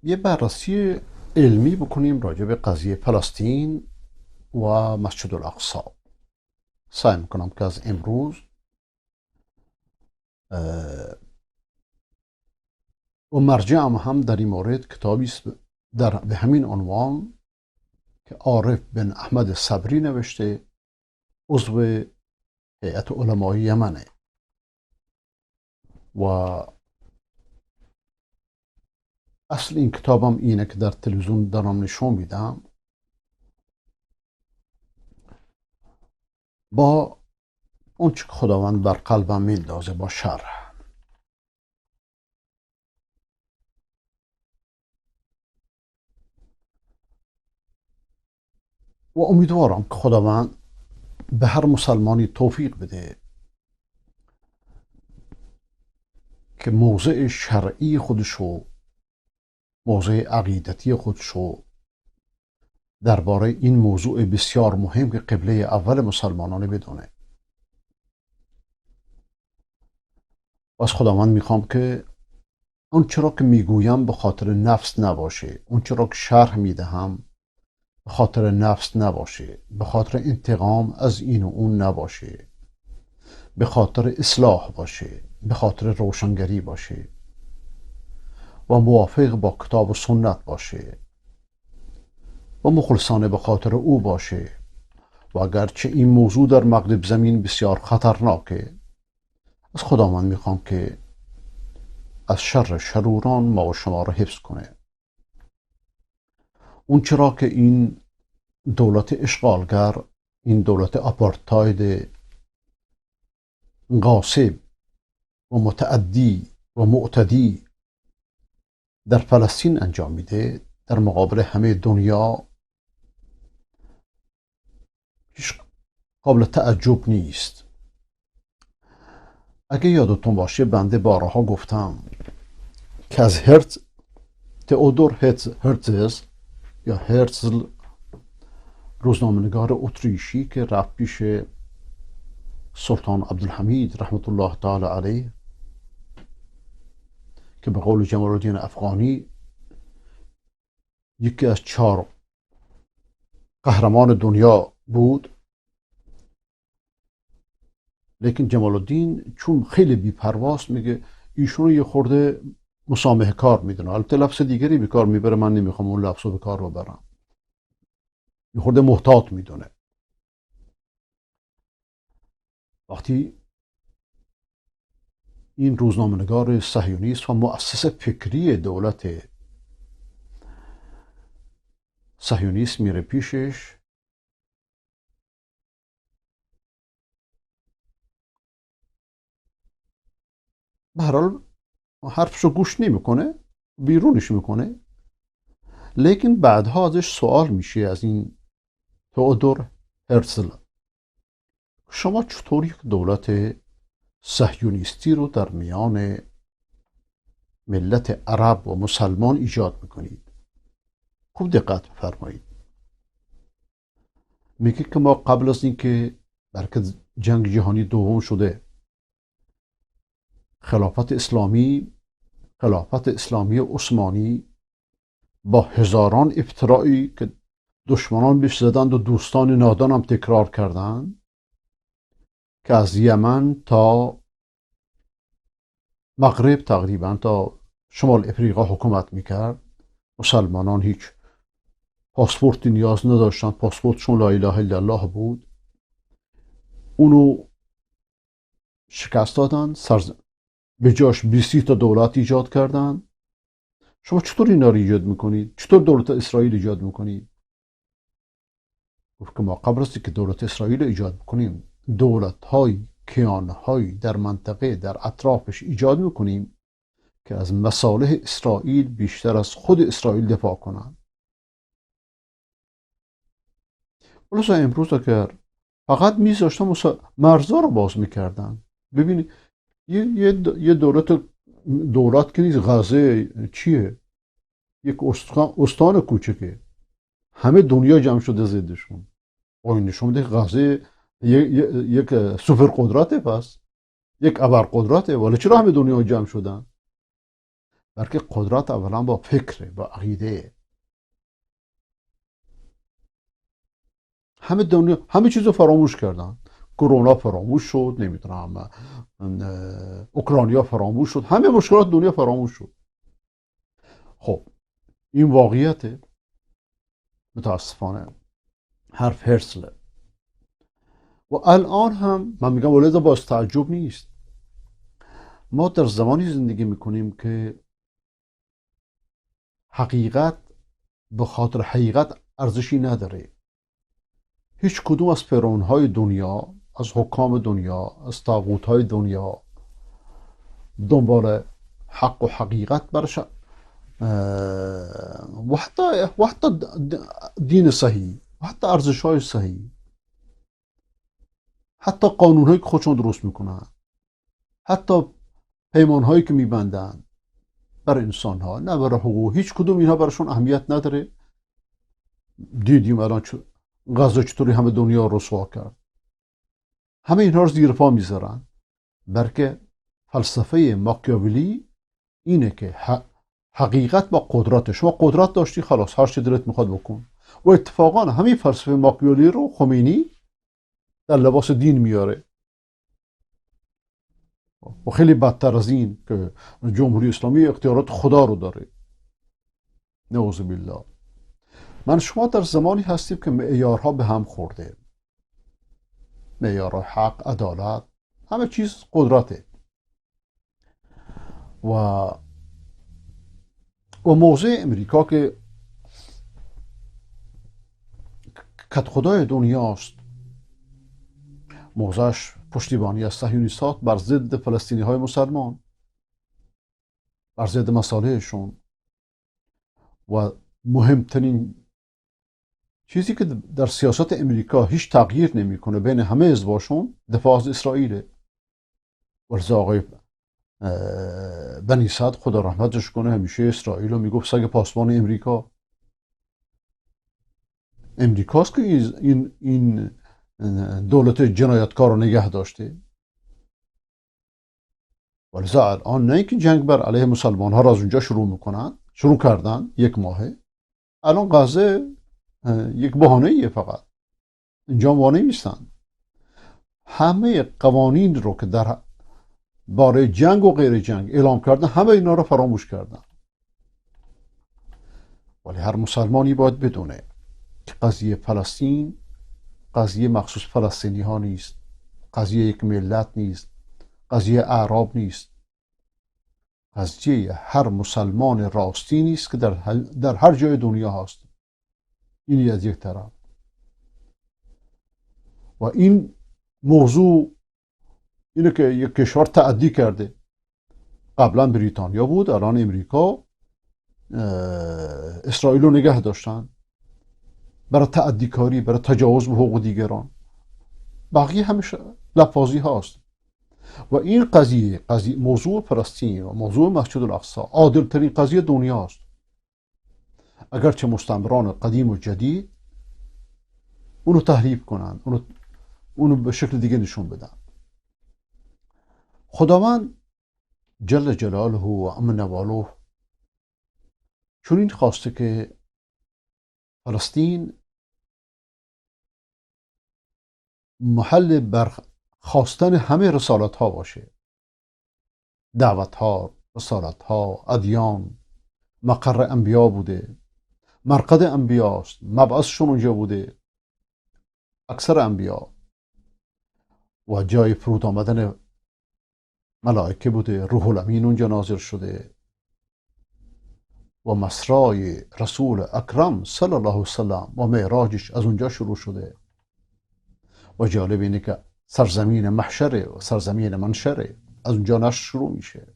یه بررسی علمی بکنیم راجع به قضیه فلسطین و مسجد الاقصی. سعی میکنم که از امروز و مرجعم هم در این مورد کتابی است به همین عنوان که عارف بن احمد صبری نوشته، عضو هیئت علمای یمنه و اصل این کتابم اینه که در تلویزیون دارم نشون میدم با اون چه خداوند بر قلبم میندازه با شرح. و امیدوارم که خداوند به هر مسلمانی توفیق بده که موضع شرعی خودشو، موضع عقیدتی خودشو درباره این موضوع بسیار مهم که قبله اول مسلمانان بدونه. و از خداوند میخوام که اون چرا که میگویم به خاطر نفس نباشه، اون چرا که شرح میدهم به خاطر نفس نباشه، به خاطر انتقام از این و اون نباشه، به خاطر اصلاح باشه، به خاطر روشنگری باشه و موافق با کتاب و سنت باشه و مخلصانه به خاطر او باشه. و اگرچه این موضوع در مغرب زمین بسیار خطرناکه، از خداوند میخوام که از شر شروران ما و شما را حفظ کنه. اون چرا که این دولت اشغالگر، این دولت آپارتاید غاصب و متعدی و معتدی در فلسطین انجام میده، در مقابل همه دنیا هیچ قابل تعجب نیست. اگه یادتون باشه بنده بارها گفتم که از تئودور هرتز یا هرتزل، روزنامه‌نگار اتریشی که رفت پیش سلطان عبدالحمید رحمت الله تعالی علیه، که به قول جمال الدین افغانی یکی از 4 قهرمان دنیا بود، لیکن جمال الدین چون خیلی بی‌پرواست میگه ایشون یه خورده مسامحه کار میدونه. البته لفظ دیگری به کار میبره، من نمیخوام اون لفظ رو به کار ببرم. یه خورده محتاط میدونه. وقتی این روزنامه‌نگار صهیونیست و مؤسس فکری دولت صهیونیست میره پیشش، به هر حال حرفشو گوش نمیکنه، بیرونش میکنه. لیکن بعدها ازش سوال میشه از این تئودور هرتزل، شما چطوری دولت صهیونیستی رو در میان ملت عرب و مسلمان ایجاد میکنید؟ خوب دقت بفرمایید. میگه که ما قبل از اینکه برکه جنگ جهانی دوم شده، خلافت اسلامی عثمانی با هزاران افتراعی که دشمنان بهش زدند و دوستان نادان هم تکرار کردند، که از یمن تا مغرب تقریبا تا شمال افریقا حکومت میکرد. مسلمانان هیچ پاسپورتی نیاز نداشتن، پاسپورتشون لا اله الا الله بود. اونو شکست دادن، به جاش 20 تا دولت ایجاد کردن. شما چطور اینا رو ایجاد میکنید؟ چطور دولت اسرائیل ایجاد میکنید؟ گفت که ما قبل از که دولت اسرائیل ایجاد بکنیم، دولت‌های کیان‌های در منطقه در اطرافش ایجاد میکنیم که از مصالح اسرائیل بیشتر از خود اسرائیل دفاع کنند. خلاص امروز اگر فقط میذاشتن مرزا رو باز میکردن، ببینید یه دولت که نیست، غزه چیه؟ یک استان کوچکه، همه دنیا جمع شده ضدشون. این نشون میده غزه یک سوپر قدرته، پس یک ابر قدرته. ولی چرا همه دنیا جمع شدن؟ بلکه قدرت اولا با فکر، با عقیده. همه دنیا همه چیز رو فراموش کردن. کرونا فراموش شد، نمیدونم اوکراینیا فراموش شد، همه مشکلات دنیا فراموش شد. خب این واقعیت متاسفانه حرف هرسله. و الان هم من میگم ولید باز تعجب نیست. ما در زمانی زندگی میکنیم که حقیقت به خاطر حقیقت ارزشی نداره. هیچ کدوم از فرعونهای دنیا، از حکام دنیا، از طاغوتهای دنیا دنبال حق و حقیقت برش و حتی دین صحیح و حتی ارزش های صحیح، حتی قانون هایی که خودشون درست میکنن، حتی پیمان هایی که میبندن برای انسان ها، نه برای حقوق، هیچ کدوم اینها براشون اهمیت نداره. دیدیم الان غزه چطوری همه دنیا رو رسوا کرد. همه اینها رو زیر پا میذارن. بلکه فلسفه ماکیاولی اینه که حقیقت با قدرت. شما قدرت داشتی، خلاص هر چی دلت میخواد بکن. و اتفاقا همین فلسفه ماکیاولی رو خمینی در لباس دین میاره. و خیلی بدتر از این که جمهوری اسلامی اختیارات خدا رو داره. نعوذ بالله. من شما در زمانی هستیم که معیارها به هم خورده. معیارهای حق، عدالت، همه چیز قدرته. و موضع امریکا که کت خدای دنیاست، موضعش پشتیبانی از صهیونیستات بر ضد فلسطینی های مسلمان، بر ضد مصالحشون. و مهمترین چیزی که در سیاست امریکا هیچ تغییر نمیکنه بین همه حزباشون، دفاع از اسرائیله. ولذا آقای بنی صدر خدا رحمتش کنه همیشه اسرائیل رو میگفت سگ پاسبان امریکا. امریکاست که این دولت جنایتکار رو نگه داشته. ولذا الان نه اینکه جنگ بر علیه مسلمان ها را از اونجا شروع کردن، یک ماهه. الان غزه یک بهانه ایه، فقط اینجا وانه نیستن. همه قوانین رو که در باره جنگ و غیر جنگ اعلام کردن، همه اینا رو فراموش کردن. ولی هر مسلمانی باید بدونه که قضیه فلسطین قضیه مخصوص فلسطینی ها نیست، قضیه یک ملت نیست، قضیه اعراب نیست، قضیه هر مسلمان راستی نیست که در هر جای دنیا هست. این از یک طرف. و این موضوع اینه که یک کشور تعدی کرده. قبلا بریتانیا بود، الان امریکا اسرائیل رو نگه داشتن برای تعدی کاری، برای تجاوز به حقوق دیگران. بقیه همیشه لفاظی هاست. و این قضیه موضوع فلسطین و موضوع مسجد الاقصی عادل ترین قضیه دنیاست. اگرچه مستعمران قدیم و جدید اونو تحریف کنن، اونو به شکل دیگه نشون بدن. خداوند جل جلاله و عم نواله چون این خواسته که فلسطین محل برخواستن همه رسالت ها باشه، دعوت ها، رسالت ها، ادیان. مقر انبیا بوده، مرقد انبیاست، مبعثشون اونجا بوده، اکثر انبیا. و جای فرود آمدن ملائکه بوده، روح الامین اونجا نازل شده. و مسرای رسول اکرم صلی الله علیه وسلم و معراجش از اونجا شروع شده. و جالب اینه که سرزمین محشره و سرزمین منشره از اونجا نشر شروع میشه.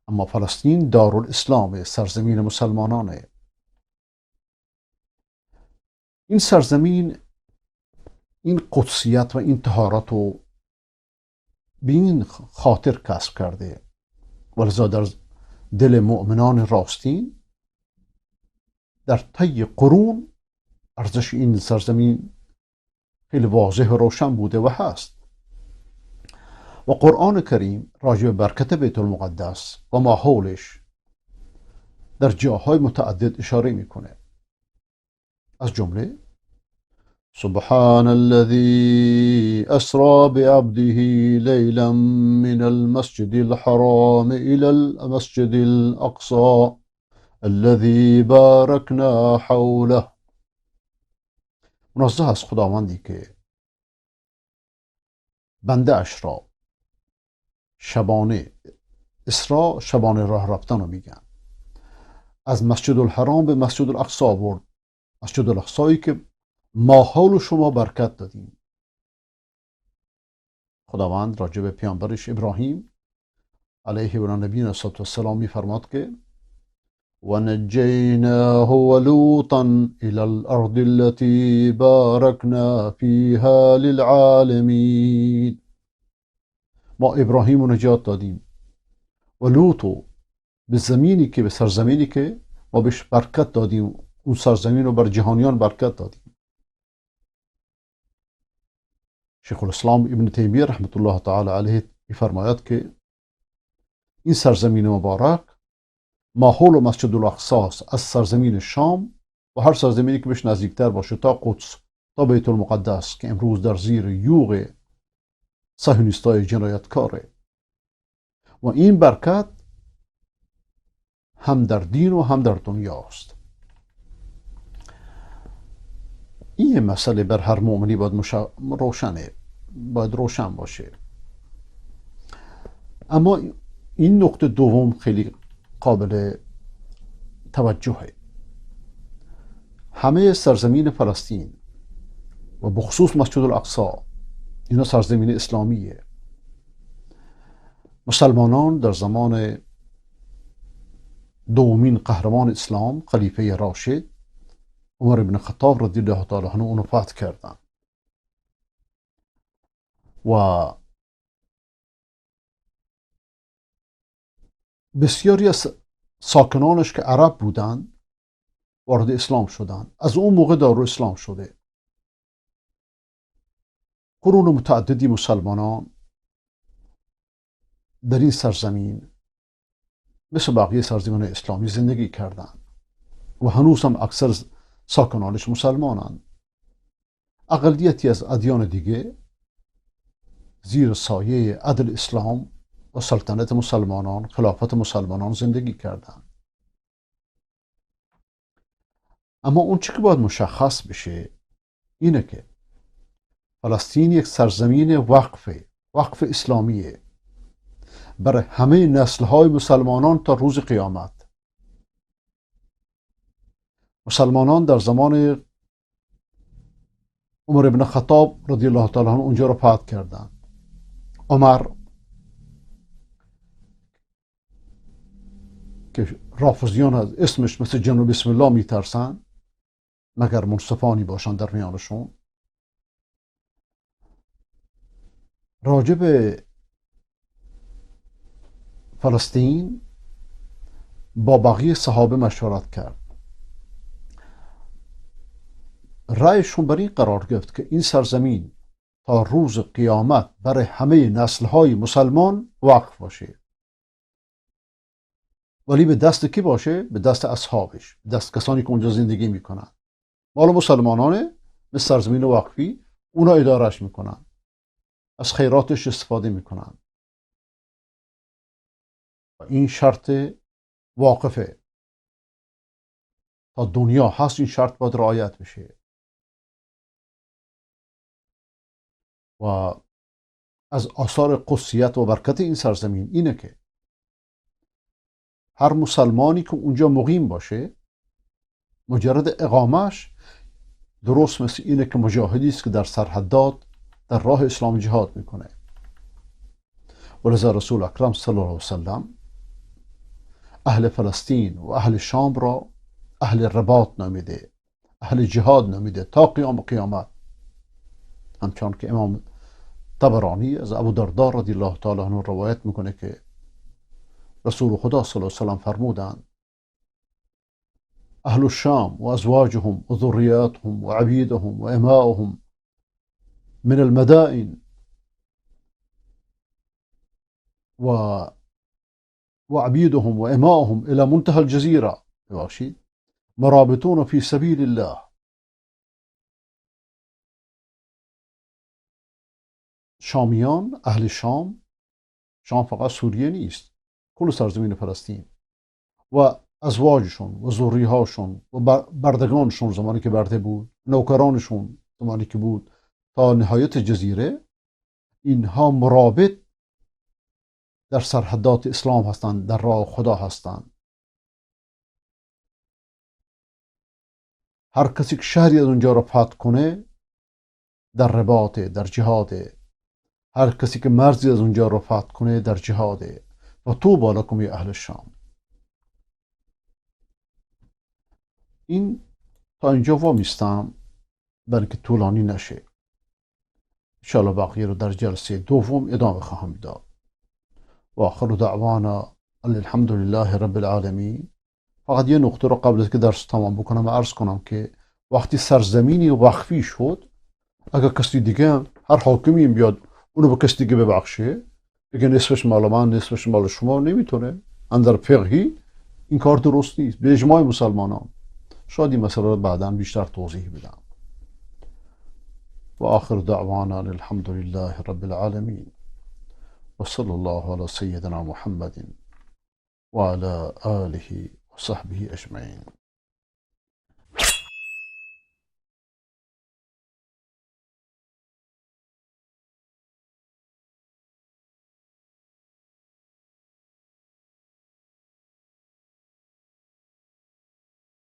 اما فلسطین دارالاسلام، سرزمین مسلمانانه. این سرزمین این قدسیت و این طهارت رو به این خاطر کسب کرده. ولذا در دل مؤمنان راستین در طی قرون ارزش این سرزمین خیلی واضح و روشن بوده و هست. و قرآن کریم راجع به برکت بیت المقدس و ماحولش در جاهای متعدد اشاره میکنه. از جمله سبحان الذي أسرى بعبده ليلا من المسجد الحرام إلى المسجد الأقصى الذي باركنا حوله. منزه از خداوندی که بنده اش را شبانه، اسرا شبانه راه رفتن رو میگن، از مسجد الحرام به مسجد الاقصی برد. مسجد الاقصایی که ماحول شما برکت دادیم. خداوند راجع به پیامبرش ابراهیم علیه و نبینا صلی السلام میفرماد که ونجيناه ولوطا إلى الأرض التي باركنا فيها للعالمين. ما ابراهیم رو نجات دادیم و لوطو به زمینی که، به سرزمینی که ما بهش برکت دادیم، اون سرزمین رو بر جهانیان برکت دادیم. شیخ الاسلام ابن تیمیه رحمت الله تعالی علیه میفرماید که این سرزمین مبارک ماحول و مسجد الاقصی از سرزمین شام و هر سرزمینی که بهش نزدیکتر باشه تا قدس، تا بیت المقدس که امروز در زیر یوغ صهیونیستای جنایتکاره. و این برکت هم در دین و هم در دنیا است. این مسئله بر هر مؤمنی باید روشن باشه. اما این نکته دوم خیلی قابل توجهه. همه سرزمین فلسطین و بخصوص مسجد الاقصی اینا سرزمین اسلامیه. مسلمانان در زمان دومین قهرمان اسلام خلیفه راشد عمر بن خطاب رضی الله تعالی عنه اونو فتح کردن و بسیاری از ساکنانش که عرب بودن وارد اسلام شدن. از اون موقع دارالاسلام شده. قرون متعددی مسلمانان در این سرزمین مثل بقیه سرزمین اسلامی زندگی کردند و هنوز هم اکثر ساکنانش مسلمانند. اقلیتی از ادیان دیگه زیر سایه عدل اسلام و سلطنت مسلمانان، خلافت مسلمانان زندگی کردند. اما اون چی که باید مشخص بشه اینه که فلسطین یک سرزمین وقف اسلامیه برای همه نسل‌های مسلمانان تا روز قیامت. مسلمانان در زمان عمر بن خطاب رضی الله تعالی عنه اونجا رو فتح کردند. عمر که رافضیان از اسمش مثل جناب بسم الله میترسن مگر منصفانی باشن در میانشون، راجع به فلسطین با بقیه صحابه مشورت کرد. رأیشون بر این قرار گرفت که این سرزمین تا روز قیامت برای همه نسل‌های مسلمان وقف باشه، ولی به دست کی باشه؟ به دست اصحابش، به دست کسانی که اونجا زندگی میکنن. مال مسلمانانه، به سرزمین وقفی، اونا ادارش میکنن، از خیراتش استفاده میکنن. و این شرط واقفه، تا دنیا هست این شرط باید رعایت بشه. و از آثار قدسیت و برکت این سرزمین اینه که هر مسلمانی که اونجا مقیم باشه، مجرد اقامش درست مثل اینه که مجاهدی است که در سرحدات در راه اسلام جهاد میکنه. ولذا رسول اکرم صلی الله علیه وسلم اهل فلسطین و اهل شام را اهل رباط نامیده، اهل جهاد نامیده تا قیام قیامت. همچون که امام طبرانی از ابو دردار رضی الله تعالی عنه روایت میکنه که رسول خدا صلی الله علیه وسلم فرمودند اهل الشام و ازواجهم و ذریاتهم و عبیدهم و اماؤهم من المدائن و وعبيدهم وإمائهم إلى منتهى الجزيرة ببخشید مرابطون في سبيل الله. شامیان، اهل شام، شام فقط سوریه نیست، کل سرزمین فلسطین و ازواجشون و ذریهاشون و بردگانشون زمانی که برده بود، نوکرانشون زمانی که بود، تا نهایت جزیره، اینها مرابط در سرحدات اسلام هستند، در راه خدا هستند. هر کسی که شهری از اونجا را فتح کنه در رباطه، در جهاده. هر کسی که مرزی از اونجا را فتح کنه در جهاده. و طوبی لکم یا اهل الشام. این تا اینجا وامیستم برای که طولانی نشه. انشاءالله بقیه رو در جلسه دوم ادامه خواهم داد. و آخر دعوانا الحمد لله رب العالمین. فقط یه نقطه رو قبل از که درس تمام بکنم عرض کنم که وقتی سرزمینی وقفی شد، اگر کسی دیگه، هر حاکمی بیاد اونو به کسی دیگه ببخشه، بگه نصفش مال من نصفش مال شما، نمیتونه. اندر فقهی این کار درست نیست به اجماع مسلمانان. شاید این مسئله رو بعدا بیشتر توضیح بدم. و آخر دعوانا الحمد لله رب العالمین و صلی الله علی سیدنا محمد و علی آله و صحبه اجمعین.